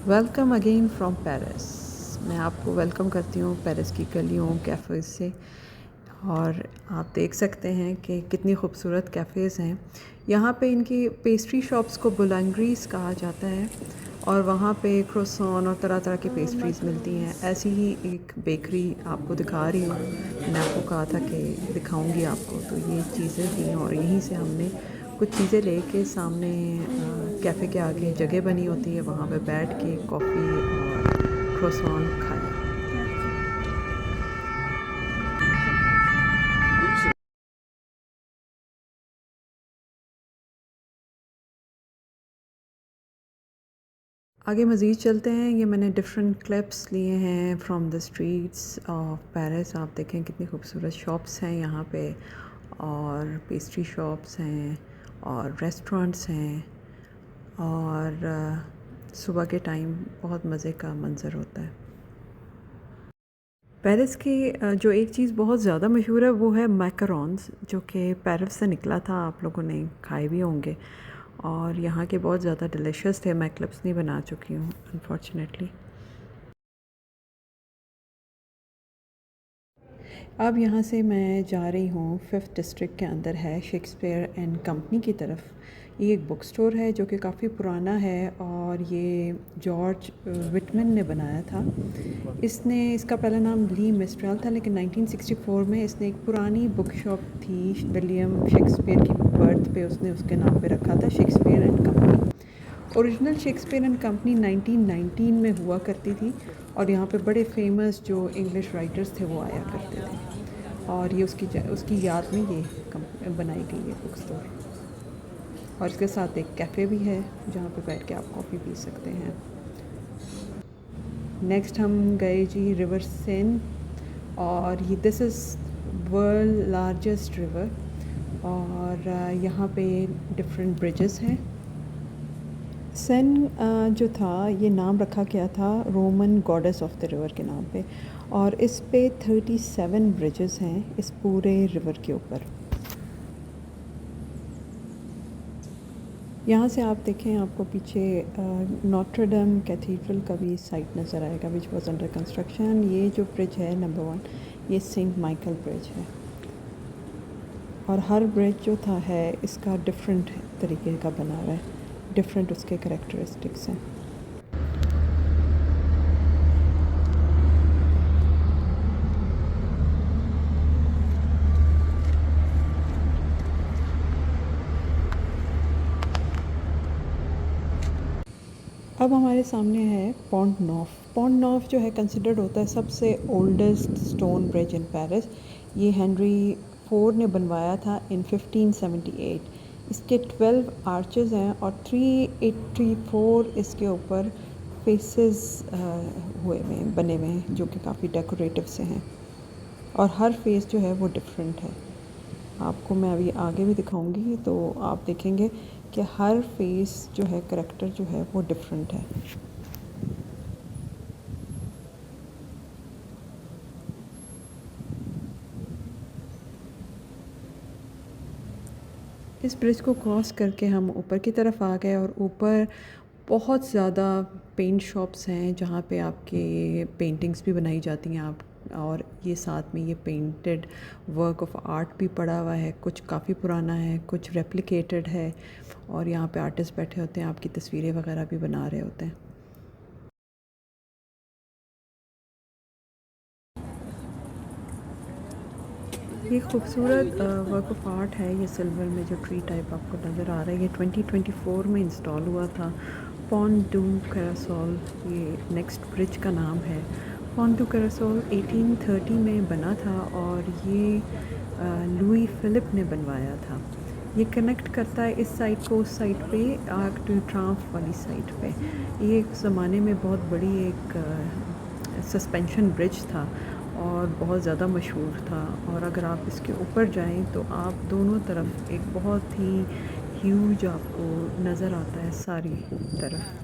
Welcome again from Paris. मैं आपको welcome करती हूँ पेरिस की गलियों कैफ़े से। और आप देख सकते हैं कि कितनी खूबसूरत कैफ़ेज़ हैं। यहाँ पे इनकी पेस्ट्री शॉप्स को बुलंगरीज़ कहा जाता है और वहाँ पे क्रोसान और तरह तरह की पेस्ट्रीज़ मिलती हैं। ऐसी ही एक बेकरी आपको दिखा रही हूँ। मैंने आपको कहा था कि दिखाऊंगी आपको, तो ये चीज़ें थी और यहीं से हमने कुछ चीज़ें लेके सामने कैफ़े के आगे जगह बनी होती है, वहाँ पे बैठ के कॉफ़ी और क्रोसान खाया। आगे मज़ीद चलते हैं। ये मैंने डिफरेंट क्लिप्स लिए हैं from the streets of Paris. आप देखें कितनी खूबसूरत शॉप्स हैं यहाँ पे, और पेस्ट्री शॉप्स हैं और रेस्टोरेंट्स हैं। और सुबह के टाइम बहुत मज़े का मंज़र होता है। पेरिस की जो एक चीज़ बहुत ज़्यादा मशहूर है वो है मैकरोन्स, जो कि पेरिस से निकला था। आप लोगों ने खाए भी होंगे और यहाँ के बहुत ज़्यादा डिलीशियस थे। मैं क्लिप्स नहीं बना चुकी हूँ अनफॉर्चुनेटली। अब यहाँ से मैं जा रही हूँ, 5th डिस्ट्रिक्ट के अंदर है, शेक्सपियर एंड कंपनी की तरफ। ये एक बुक स्टोर है जो कि काफ़ी पुराना है और ये जॉर्ज विटमन ने बनाया था। इसने इसका पहला नाम ली मिस्ट्रल था, लेकिन 1964 में इसने एक पुरानी बुक शॉप थी विलियम शेक्सपियर की बर्थ पे उसने उसके नाम पे रखा था, Shakespeare and company. Original Shakespeare and company 1919 में हुआ करती थी और यहाँ पे बड़े फेमस जो इंग्लिश राइटर्स थे वो आया करते थे। और ये उसकी याद में ये बनाई गई है बुक स्टोर। और इसके साथ एक कैफ़े भी है जहाँ पे बैठ के आप कॉफ़ी पी सकते हैं। नेक्स्ट हम गए जी रिवर सेन, और ये this is world largest river. और यहाँ पे डिफरेंट ब्रिजेस हैं। सेन जो था ये नाम रखा गया था Roman goddess of the river के नाम पे, और इस पे 37 ब्रिजेस हैं इस पूरे रिवर के ऊपर। यहाँ से आप देखें, आपको पीछे नॉट्रडम कैथीड्रल का भी साइट नज़र आएगा, विच वॉज अंडर कंस्ट्रक्शन। ये जो ब्रिज है नंबर 1, ये सेंट माइकल ब्रिज है। और हर ब्रिज जो था है इसका डिफरेंट तरीके का बना हुआ है, डिफरेंट उसके करैक्टरिस्टिक्स हैं। अब हमारे सामने है पॉन्ट नॉफ। पॉन्ट नॉफ जो है कंसिडर्ड होता है सबसे oldest stone bridge in Paris. ये हेनरी 4 ने बनवाया था इन 1578। इसके 12 आर्चेज़ हैं और 384 इसके ऊपर फेसेस हुए हुए हैं, बने हुए हैं, जो कि काफ़ी डेकोरेटिव से हैं। और हर फेस जो है वो डिफरेंट है। आपको मैं अभी आगे भी दिखाऊंगी तो आप देखेंगे कि हर फेस जो है, करैक्टर जो है वो डिफरेंट है। इस ब्रिज को क्रॉस करके हम ऊपर की तरफ आ गए और ऊपर बहुत ज़्यादा पेंट शॉप्स हैं जहाँ पे आपके पेंटिंग्स भी बनाई जाती हैं। आप और ये साथ में ये पेंटेड वर्क ऑफ आर्ट भी पड़ा हुआ है, कुछ काफ़ी पुराना है, कुछ रेप्लिकेटेड है। और यहाँ पे आर्टिस्ट बैठे होते हैं, आपकी तस्वीरें वगैरह भी बना रहे होते हैं। ये खूबसूरत वर्क ऑफ आर्ट है। ये सिल्वर में जो ट्री टाइप आपको नज़र आ रहा है, ये 2024 में इंस्टॉल हुआ था। पॉन्ट डू कैरासोल ये नेक्स्ट ब्रिज का नाम है। पॉन्ट डू कैरासोल 1830 में बना था और ये लुई फिलिप ने बनवाया था। ये कनेक्ट करता है इस साइड को उस साइड पे, आर्क डू ट्रांफ वाली साइड पे। ये एक ज़माने में बहुत बड़ी एक सस्पेंशन ब्रिज था और बहुत ज़्यादा मशहूर था। और अगर आप इसके ऊपर जाएं तो आप दोनों तरफ एक बहुत ही ह्यूज आपको नज़र आता है सारी तरफ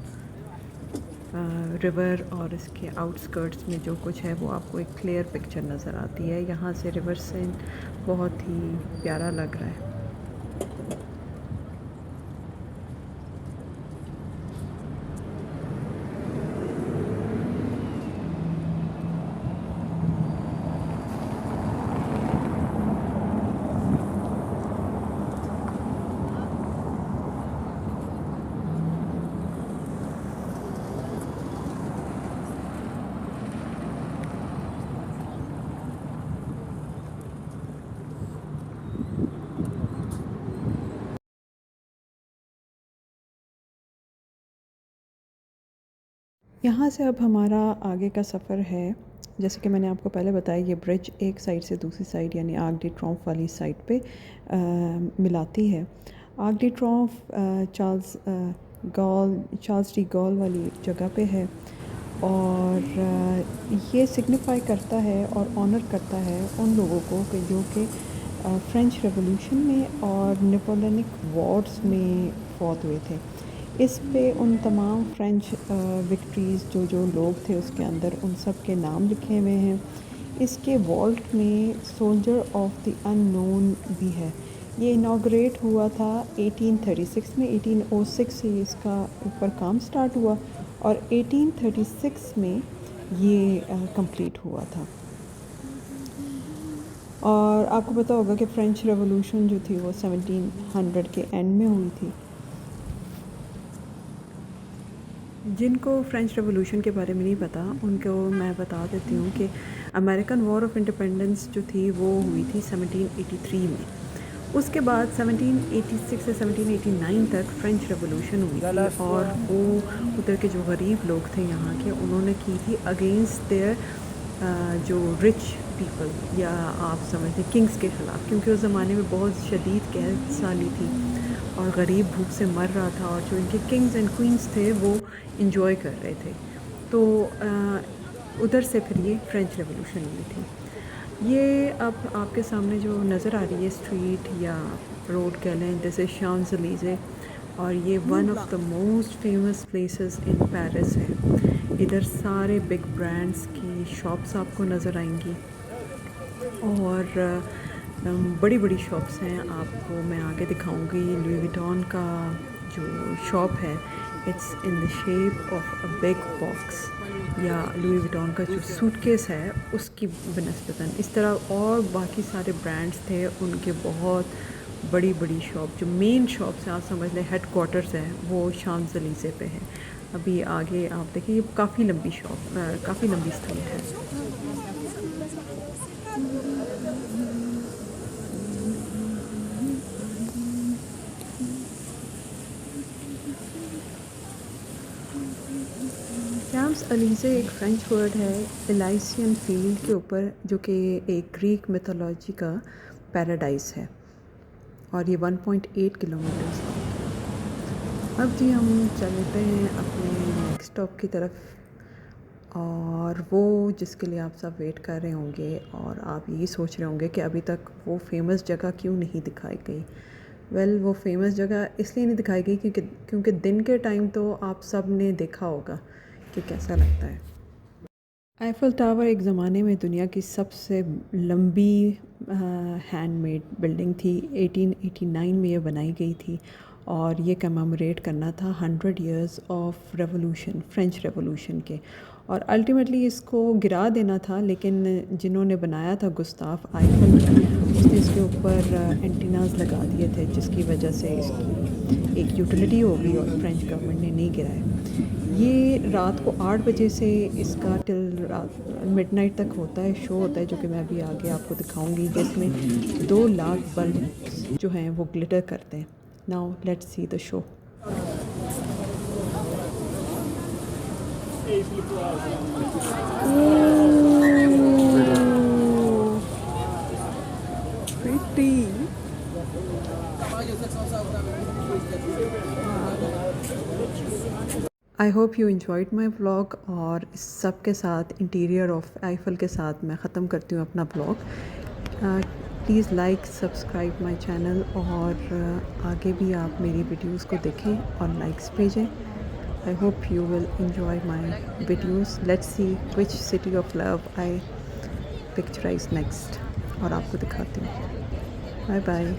रिवर, और इसके आउटस्कर्ट्स में जो कुछ है वो आपको एक क्लियर पिक्चर नज़र आती है। यहाँ से रिवर से बहुत ही प्यारा लग रहा है। यहाँ से अब हमारा आगे का सफ़र है। जैसे कि मैंने आपको पहले बताया, ये ब्रिज एक साइड से दूसरी साइड यानी आर्क डी ट्रोम्फ वाली साइड पे मिलाती है। Arc de Triomphe Charles de Gaulle वाली जगह पे है और ये सिग्निफाई करता है और ऑनर करता है उन लोगों को कि जो कि फ्रेंच रेवोल्यूशन में और नेपोलियनिक वॉर्स में फौत हुए थे। इस पे उन तमाम फ्रेंच विक्ट्रीज़ जो लोग थे उसके अंदर, उन सब के नाम लिखे हुए हैं। इसके वॉल्ट में सोल्जर ऑफ द अननोन भी है। ये इनाग्रेट हुआ था 1836 में। 1806 से इसका ऊपर काम स्टार्ट हुआ और 1836 में ये कंप्लीट हुआ था। और आपको पता होगा कि फ़्रेंच रेवोल्यूशन जो थी वो 1700 के एंड में हुई थी। जिनको फ़्रेंच रेवोल्यूशन के बारे में नहीं पता उनको मैं बता देती हूँ कि अमेरिकन वॉर ऑफ इंडिपेंडेंस जो थी वो हुई थी 1783 में। उसके बाद 1786 से 1789 तक फ़्रेंच रेवोल्यूशन हुई थी और वो उधर के जो गरीब लोग थे यहाँ के, उन्होंने की थी अगेंस्ट देयर जो रिच पीपल, या आप समझते किंग्स के ख़िलाफ़, क्योंकि उस ज़माने में बहुत शदीद कैद साली थी और गरीब भूख से मर रहा था और जो इनके किंग्स एंड क्वींस थे वो इंजॉय कर रहे थे। तो उधर से फिर ये फ़्रेंच रेवोल्यूशन हुई थी। ये अब आपके सामने जो नज़र आ रही है स्ट्रीट या रोड कह लें, दिस इज़ शांज़-एलीज़े और ये one of the most famous places in Paris है। इधर सारे बिग ब्रांड्स की शॉप्स आपको नज़र आएंगी और बड़ी बड़ी शॉप्स हैं। आपको मैं आगे दिखाऊंगी। लुई विटॉन का जो शॉप है, it's in the shape of a big box, या लुई विटॉन का जो सूटकेस है उसकी बनस्बतन। इस तरह और बाकी सारे ब्रांड्स थे, उनके बहुत बड़ी बड़ी शॉप, जो मेन शॉप्स हैं आप समझ लें हेड क्वार्टर्स है, वो शांज़-एलीज़े पे है। अभी आगे आप देखिए, ये काफ़ी लंबी शॉप, काफ़ी लंबी स्ट्रीट है। शांज़-एलीज़े एक फ्रेंच वर्ड है एलाइसियन फील्ड के ऊपर, जो कि एक ग्रीक मिथोलॉजी का पैराडाइस है और ये 1.8 किलोमीटर्स लॉन्ग है। अब जी हम चलते हैं अपने नेक्स्ट स्टॉप की तरफ, और वो जिसके लिए आप सब वेट कर रहे होंगे और आप यही सोच रहे होंगे कि अभी तक वो फेमस जगह क्यों नहीं दिखाई गई। वेल, वो फेमस जगह इसलिए नहीं दिखाई गई क्योंकि दिन के टाइम तो आप सब ने देखा होगा कि कैसा लगता है। आईफल टावर एक ज़माने में दुनिया की सबसे लंबी हैंडमेड बिल्डिंग थी। 1889 में ये बनाई गई थी और ये कमेमोरेट करना था 100 years of revolution, French revolution के, और अल्टीमेटली इसको गिरा देना था। लेकिन जिन्होंने बनाया था, गुस्ताफ आईफल, उसने इसके ऊपर एंटीनाज लगा दिए थे, जिसकी वजह से इसकी एक यूटिलिटी हो गई और फ्रेंच गवर्नमेंट ने नहीं गिराया। ये रात को 8 बजे से इसका टिल रात मिडनाइट तक होता है, शो होता है, जो कि मैं अभी आगे आपको दिखाऊंगी, जिसमें 2 लाख बल्ब जो हैं वो ग्लिटर करते हैं। Now let's see the show. I hope you enjoyed my vlog, और इस सब के साथ इंटीरियर ऑफ आईफल के साथ मैं ख़त्म करती हूँ अपना blog. Please like subscribe my channel, और आगे भी आप मेरी वीडियोज़ को देखें और लाइक्स भेजें। I hope you will enjoy my videos. Let's see which city of love I picturise next, और आपको दिखाती हूँ। Bye bye.